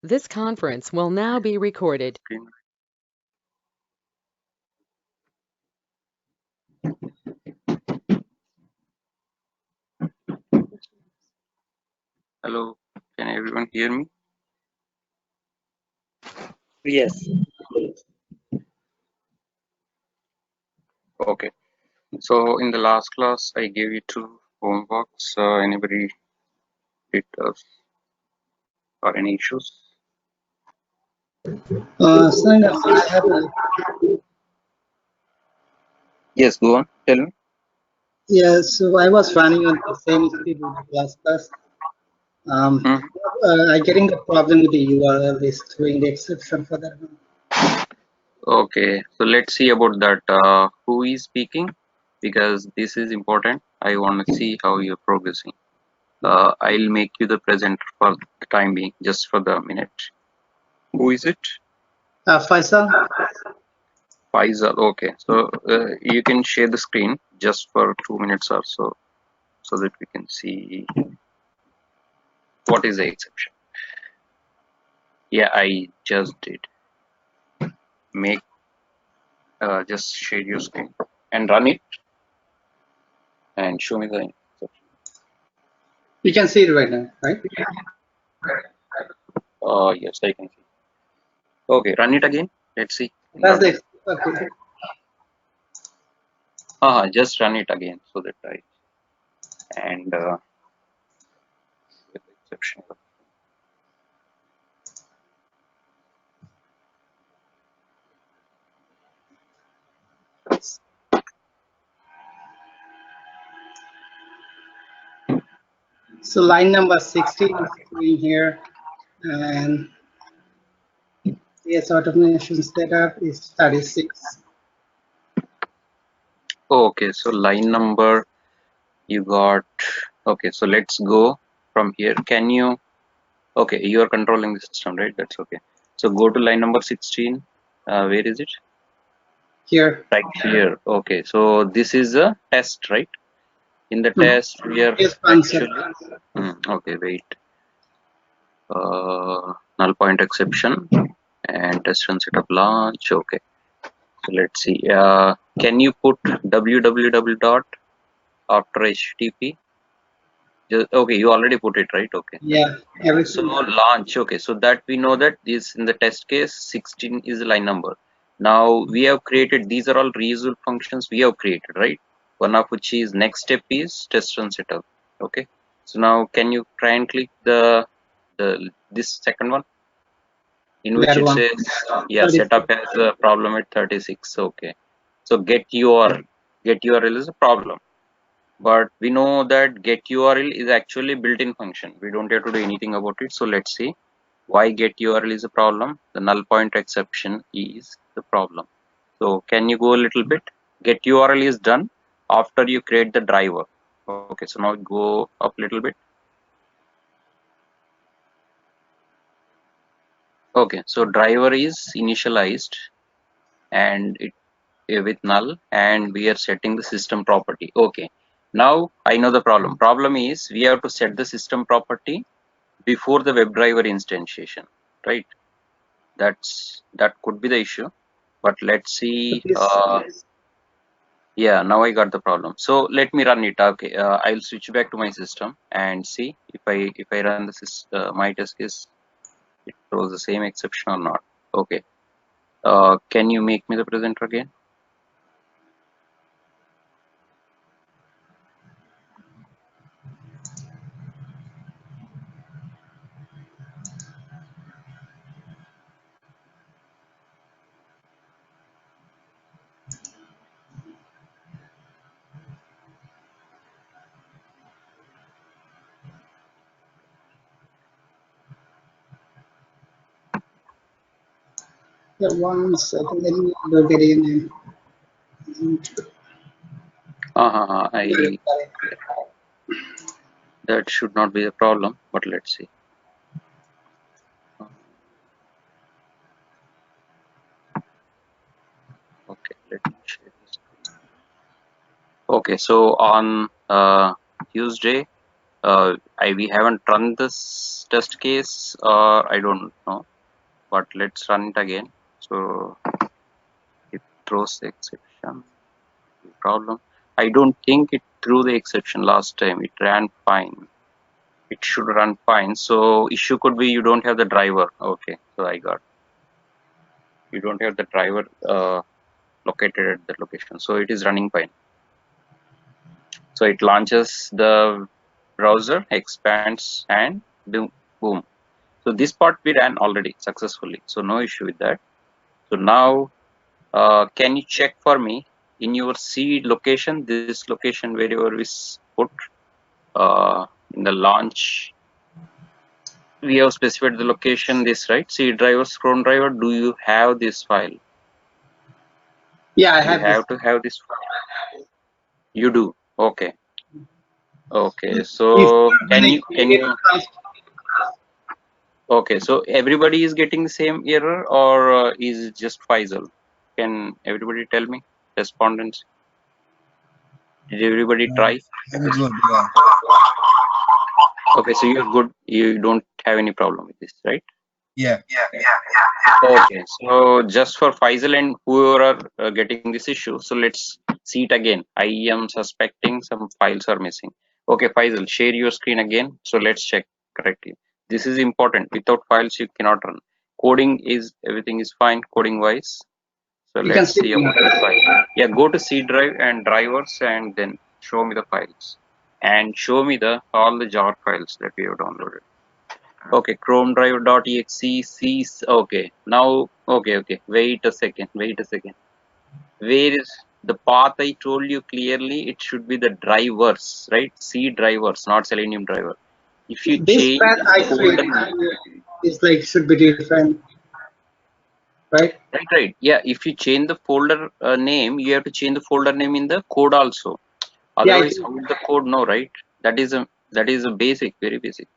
This conference will now be recorded. Hello, can everyone hear me? Yes. Okay. So in the last class, I gave you two homeworks. Anybody did or any issues? Sign up. I have a, Yes, go on. Tell me. yeah, so I was running on the same speed with the class. Hmm. I getting the problem with the URL is throwing the exception for that one. Okay, so let's see about that. Who is speaking? Because this is important. I want to see how you're progressing. I'll make you the presenter for the time being, just for the minute. Who is it? Faisal? Faisal. Okay, so you can share the screen just for 2 minutes or so, so that we can see what is the exception. Yeah, I just did. Make just share your screen and run it and show me the exception. You can see it right now, right? Yes, I can see. Okay, run it again. Let's see. That's Run it. the okay. Just run it again so that I and with the exception. So line number 16 is showing here, and yes, automation setup is 36. Okay, so line number you got. Okay, so let's go from here. Can you? Okay, you are controlling the system, right? That's okay. So go to line number 16. Where is it? Here. Right here. Okay, so this is a test, right? In the test, we are Here's concept. actually. Okay, wait. Null point exception and test run setup launch. Okay, so let's see. Can you put www dot after HTTP? Okay, you already put it, right? Okay. Yeah, So everything. launch. Okay, so that we know that this in the test case 16 is the line number. Now we have created, these are all reusable functions we have created, right? One of which is next step is test run setup. Okay, so now can you try and click the this second one in which That it one. says, yeah, 36. setup has a problem at 36. Okay, so get URL is a problem, but we know that get URL is actually built-in function. We don't have to do anything about it. So let's see why get URL is a problem. The null pointer exception is the problem. So can you go a little bit? Get URL is done after you create the driver. Okay, so now go up a little bit. Okay, so driver is initialized and it with null, and we are setting the system property. Okay, now I know the problem is we have to set the system property before the WebDriver instantiation, right? That could be the issue, but let's see. Yeah, now I got the problem. So let me run it. Okay, I'll switch back to my system and see if I run my test case, it throws the same exception or not. Okay, can you make me the presenter again? Yeah, 1 second. Let me look at it. I That should not be a problem, but let's see. Okay, let me share this. Okay, so on Tuesday We haven't run this test case, or I don't know, but let's run it again. So it throws the exception. Problem. I don't think it threw the exception last time. It ran fine. It should run fine. So issue could be you don't have the driver. Okay, so I got. You don't have the driver located at that location. So it is running fine. So it launches the browser, expands, and boom. So this part we ran already successfully. So no issue with that. So now, can you check for me in your seed location, this location wherever we put in the launch, we have specified the location, this, right? C driver, Chrome driver. Do you have this file? Yeah, I You have have this. to have this file. You do. Okay. Okay. So Before, when can I you created okay, so everybody is getting the same error, or is it just Faisal? Can everybody tell me? Respondents, did everybody try? I'm good. Yeah. Okay, so you're good. You don't have any problem with this, right? Yeah. Okay, so just for Faisal and whoever are getting this issue, so let's see it again. I am suspecting some files are missing. Okay, Faisal, share your screen again. So let's check correctly. This is important. Without files, you cannot run. Coding is, everything is fine coding wise. So you can let's see see about the file. Yeah, go to C drive and drivers and then show me the files. And show me the all the jar files that we have downloaded. Okay, Chrome driver.exe sees. Okay, now okay. Wait a second. Where is the path I told you clearly? It should be the drivers, right? C drivers, not Selenium driver. If you this change path I the folder created is like should be different, right? right, yeah, if you change the folder name, you have to change the folder name in the code also. Yeah, I Otherwise, do. how would the code know, right? That is a basic, very basic.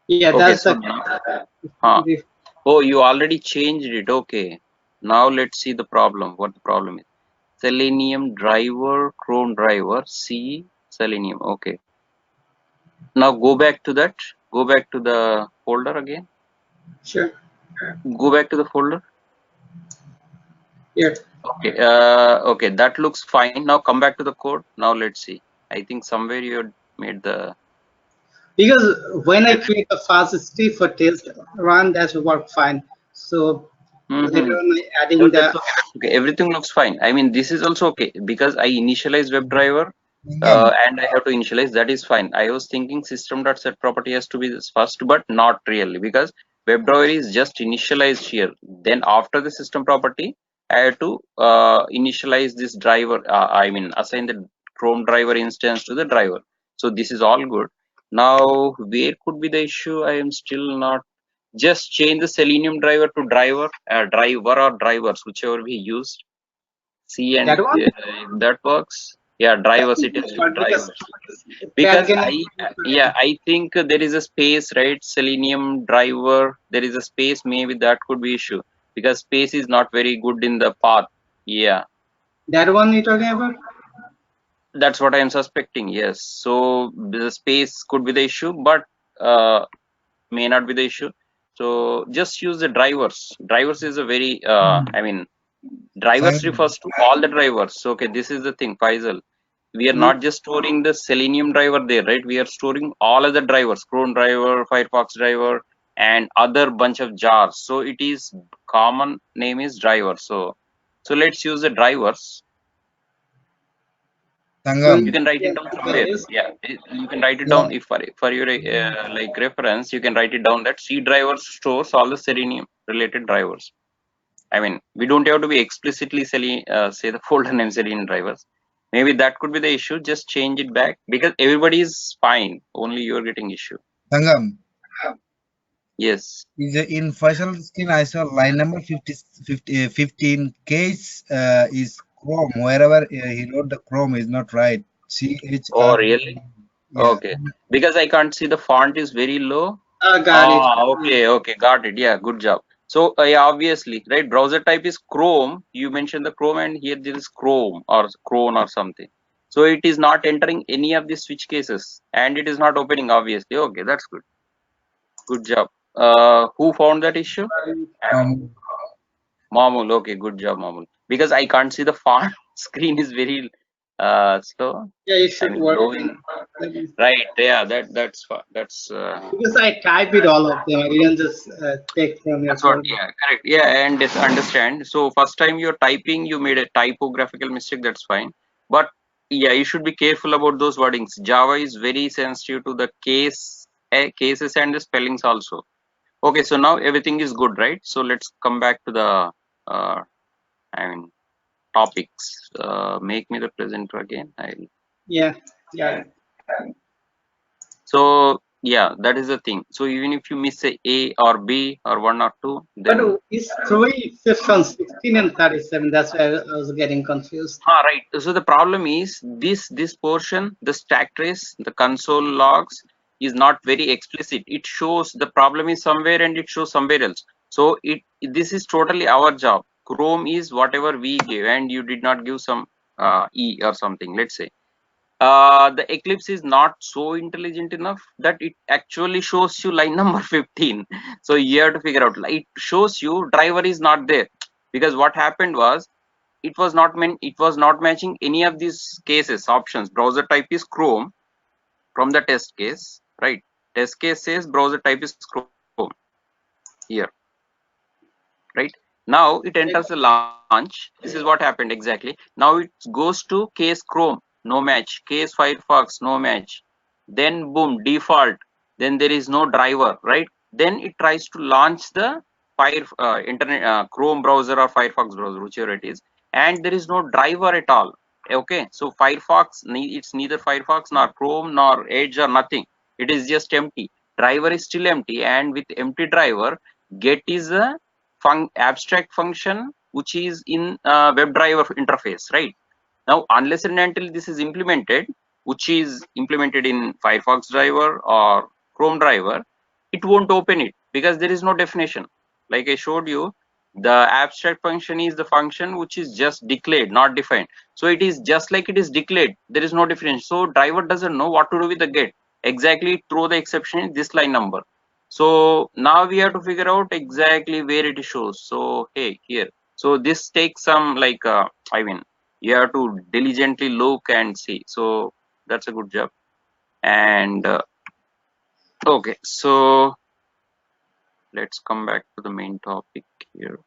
Yeah, Okay, that's so the. now, oh, you already changed it. Okay, now let's see the problem. What the problem is? Selenium driver, Chrome driver, C Selenium. Okay. Now go back to that. Go back to the folder again. Sure. Go back to the folder. Yeah. Okay. Okay, that looks fine. Now come back to the code. Now let's see. I think somewhere you had made the. Because when I create a fast script for test run, that will work fine. So later on, No, adding that's the okay. That's okay. Everything looks fine. I mean, this is also okay because I initialize WebDriver and I have to initialize. That is fine. I was thinking system.set property has to be this first, but not really because WebDriver is just initialized here. Then after the system property, I have to initialize this driver. I mean, assign the Chrome driver instance to the driver. So this is all good. Now, where could be the issue? I am still not. Just change the Selenium driver to driver or drivers, whichever we used. See, and that one. if that works. Yeah, drivers. It is drivers. That Because can I think there is a space, right? Selenium driver. There is a space. Maybe that could be issue because space is not very good in the path. Yeah, that one you're talking about. that's what I am suspecting. Yes. So the space could be the issue, but may not be the issue. So just use the drivers. Drivers is a very I mean, drivers refers to all the drivers. So okay, this is the thing, Faisal. We are not just storing the Selenium driver there, right? We are storing all other drivers, Chrome driver, Firefox driver, and other bunch of jars. So it is common name is driver. So let's use the drivers. You can write it down somewhere. Yeah, you can write it down. If for your like reference, you can write it down that C driver stores all the Selenium related drivers. I mean, we don't have to be explicitly say the folder name Selenium drivers. Maybe that could be the issue. Just change it back because everybody is fine. Only you are getting issue. Sangam. Yes. Is in Faisal screen I saw line number 15 case is Chrome. Wherever he wrote the Chrome is not right. Oh, really? Yeah. Okay. Because I can't see the font is very low. Got it. Okay, got it. Yeah, good job. So yeah, obviously, right? Browser type is Chrome. You mentioned the Chrome, and here there is Chrome or Chrome or something. So it is not entering any of the switch cases, and it is not opening, obviously. Okay, that's good. Good job. Who found that issue? Mamul. Okay, good job, Mamul. Because I can't see the font. Screen is very slow. Yeah, it should work. Right. Yeah. That's fine. That's. Because I type it all of them. I didn't just take from your That's what. code. Yeah. Correct. Yeah. And understand. So first time you're typing, you made a typographical mistake. That's fine. But yeah, you should be careful about those wordings. Java is very sensitive to the cases and the spellings also. Okay. So now everything is good, right? So let's come back to the. I mean, topics. Make me the presenter again. Yeah, got it. So yeah, that is the thing. So even if you miss a or B or 1 or 2, then But it's throwing fifth on 16 and 37. That's why I was getting confused. right. So the problem is this portion, the stack trace, the console logs is not very explicit. It shows the problem is somewhere and it shows somewhere else. So this is totally our job. Chrome is whatever we give, and you did not give some E or something. Let's say. The Eclipse is not so intelligent enough that it actually shows you line number 15. So you have to figure out. It shows you driver is not there, because what happened was it was not matching any of these cases options. Browser type is Chrome from the test case, right? Test case says browser type is Chrome here, right? Now it enters the launch. This is what happened exactly. Now it goes to case Chrome, no match. Case Firefox, no match. Then boom, default. Then there is no driver, right? Then it tries to launch the Chrome browser or Firefox browser, whichever it is, and there is no driver at all. Okay, so Firefox, it's neither Firefox nor Chrome nor Edge or nothing. It is just empty. Driver is still empty, and with empty driver, get is a abstract function which is in WebDriver interface, right? Now, unless and until this is implemented, which is implemented in Firefox driver or Chrome driver, it won't open it because there is no definition. Like I showed you, the abstract function is the function which is just declared, not defined. So it is just like it is declared. There is no definition. So driver doesn't know what to do with the get. Exactly, throw the exception in this line number. So now we have to figure out exactly where it shows. So hey, here. So this takes some like you have to diligently look and see. So that's a good job. And okay, so let's come back to the main topic here.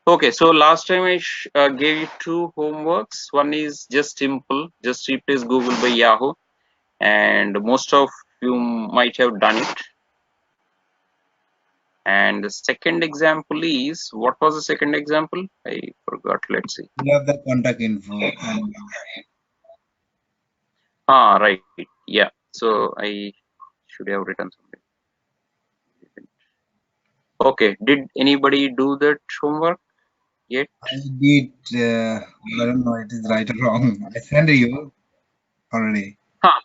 Okay, so last time I gave you 2 homeworks. One is just simple, just replace Google by Yahoo, and most of you might have done it. And the second example is, what was the second example? I forgot. Let's see. You have the contact info. Right. Yeah. So I should have written something. Okay. Did anybody do that homework yet? I did. I don't know it is right or wrong. I sent you already.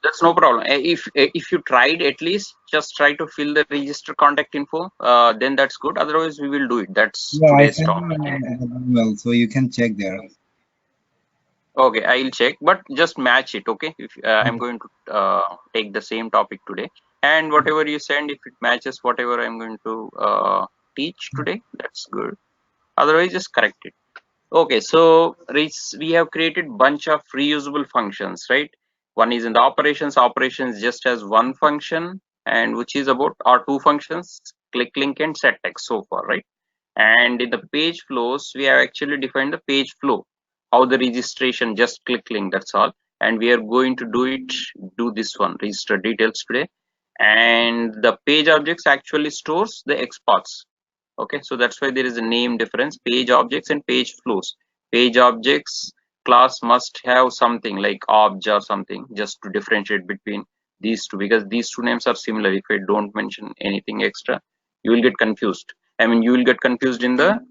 That's no problem. If you tried, at least just try to fill the register contact info. Then that's good. Otherwise, we will do it. That's today's topic. Well, so you can check there. Okay, I'll check, but just match it. Okay, if I'm going to take the same topic today, and whatever you send, if it matches whatever I'm going to teach today, that's good. Otherwise, just correct it. Okay, so we have created bunch of reusable functions, right? One is in the operations just has one function, and which is about our 2 functions, click link and set text so far, right? And in the page flows, we have actually defined the page flow, how the registration, just click link, that's all. And we are going to do this one, register details today. And the page objects actually stores the exports. Okay, so that's why there is a name difference, page objects and page flows. Page objects class must have something like obj or something, just to differentiate between these two, because these 2 names are similar. If I don't mention anything extra, you will get confused. I mean, you will get confused in the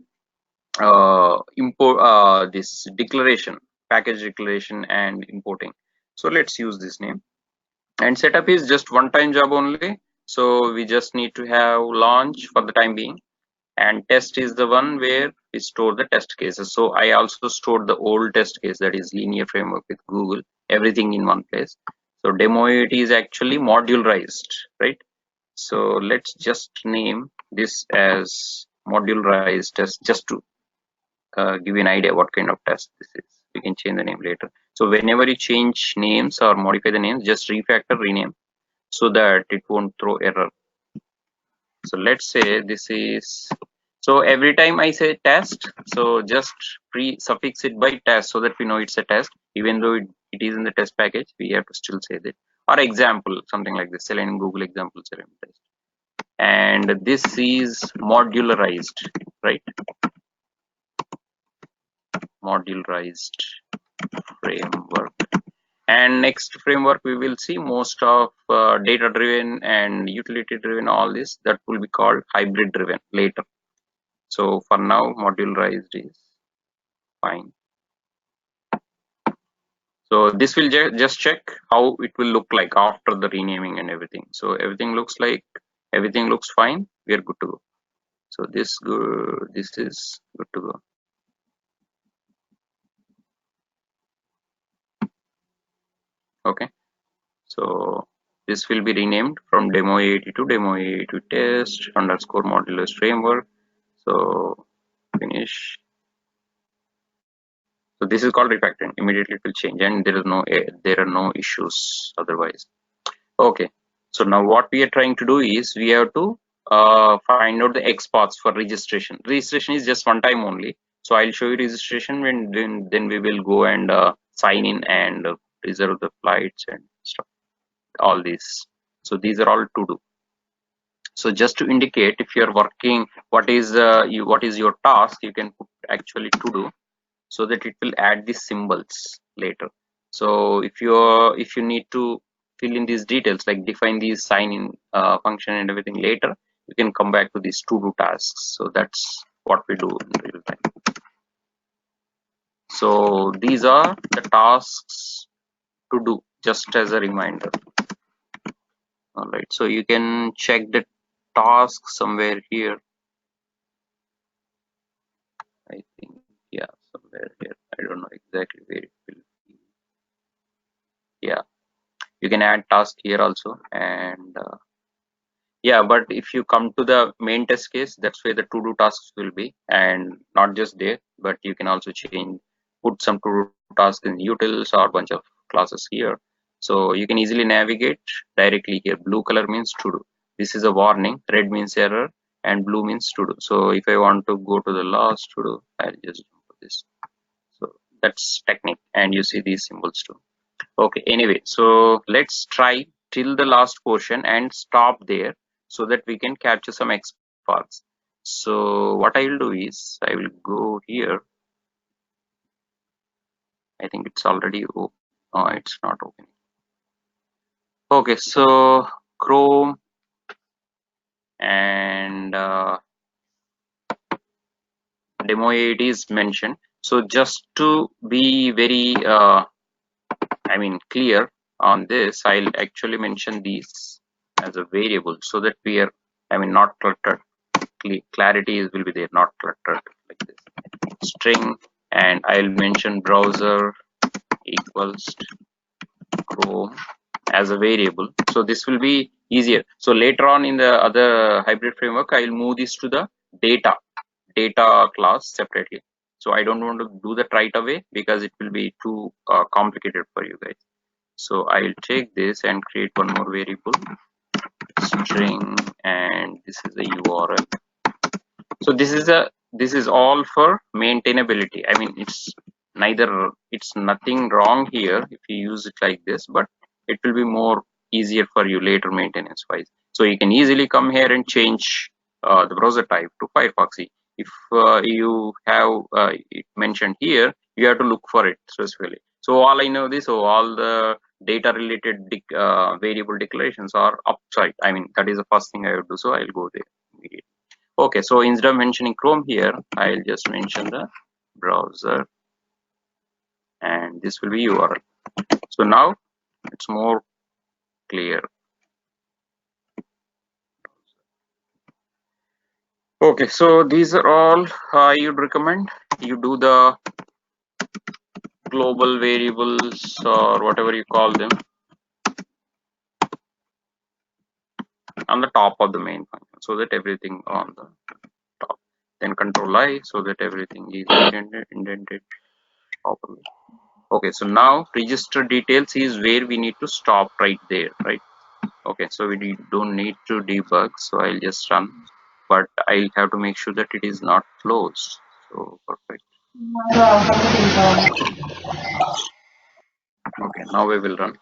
import this declaration, package declaration and importing. So let's use this name. And setup is just one-time job only. So we just need to have launch for the time being. And test is the one where we store the test cases. So I also stored the old test case, that is linear framework with Google, everything in one place. So demo UAT is actually modularized, right? So let's just name this as modularized test, just to give you an idea what kind of test this is. We can change the name later. So whenever you change names or modify the names, just refactor, rename, so that it won't throw error. So let's say this is, so every time I say test, so just pre-suffix it by test so that we know it's a test. Even though it is in the test package, we have to still say that. Or example, something like this, Selenium Google example Selenium test. And this is modularized, right? Modularized framework. And next framework we will see most of data driven and utility driven, all this, that will be called hybrid driven later. So for now modularized is fine. So this will just check how it will look like after the renaming and everything. So everything looks fine, we are good to go. So this is good to go. Okay, so this will be renamed from demo UAT to demo UAT to test underscore modularized framework. So finish. So this is called refactoring. Immediately it will change, and there are no issues otherwise. Okay, so now what we are trying to do is we have to find out the XPaths for registration. Registration is just one time only. So I'll show you registration when then we will go and sign in and reserve the flights and stuff. All these. So these are all to do. So just to indicate if you are working, what is your task, you can put actually to do, so that it will add these symbols later. So if you need to fill in these details, like define these sign in function and everything later, you can come back to these to do tasks. So that's what we do in real time. So these are the tasks to do, just as a reminder. All right, so you can check the task somewhere here. I think, yeah, somewhere here. I don't know exactly where it will be. Yeah, you can add task here also, and yeah, but if you come to the main test case, that's where the to do tasks will be, and not just there, but you can also put some to do tasks in utils or bunch of classes here. So you can easily navigate directly here. Blue color means to do. This is a warning. Red means error, and blue means to do. So if I want to go to the last to do, I'll just jump to this. So that's technique, and you see these symbols too. Okay, anyway, so let's try till the last portion and stop there so that we can capture some XPaths. So what I will do is I will go here. I think it's already open. Oh, it's not opening. Okay, so Chrome and demo UAT is mentioned. So just to be very clear on this, I'll actually mention these as a variable so that we are not cluttered. Clarity will be there, not cluttered like this. String, and I'll mention browser equals Chrome as a variable. So this will be easier. So later on in the other hybrid framework, I'll move this to the data class separately. So I don't want to do that right away because it will be too complicated for you guys. So I'll take this and create one more variable, string, and this is the URL. So this is all for maintainability. It's nothing wrong here if you use it like this, but it will be more easier for you later maintenance wise. So you can easily come here and change the browser type to Firefox. If you have it mentioned here, you have to look for it specifically. So all I know this, so all the data related variable declarations are upside. That is the first thing I would do. So I'll go there immediately. Okay, so instead of mentioning Chrome here, I'll just mention the browser, and this will be URL. So now it's more clear. Okay, so these are all you'd recommend. You do the global variables or whatever you call them on the top of the main function, so that everything on the top. Then control I, so that everything is indented properly. Okay, so now register details is where we need to stop right there, right? Okay, so we don't need to debug, so I'll just run, but I'll have to make sure that it is not closed. So perfect. Okay, now we will run.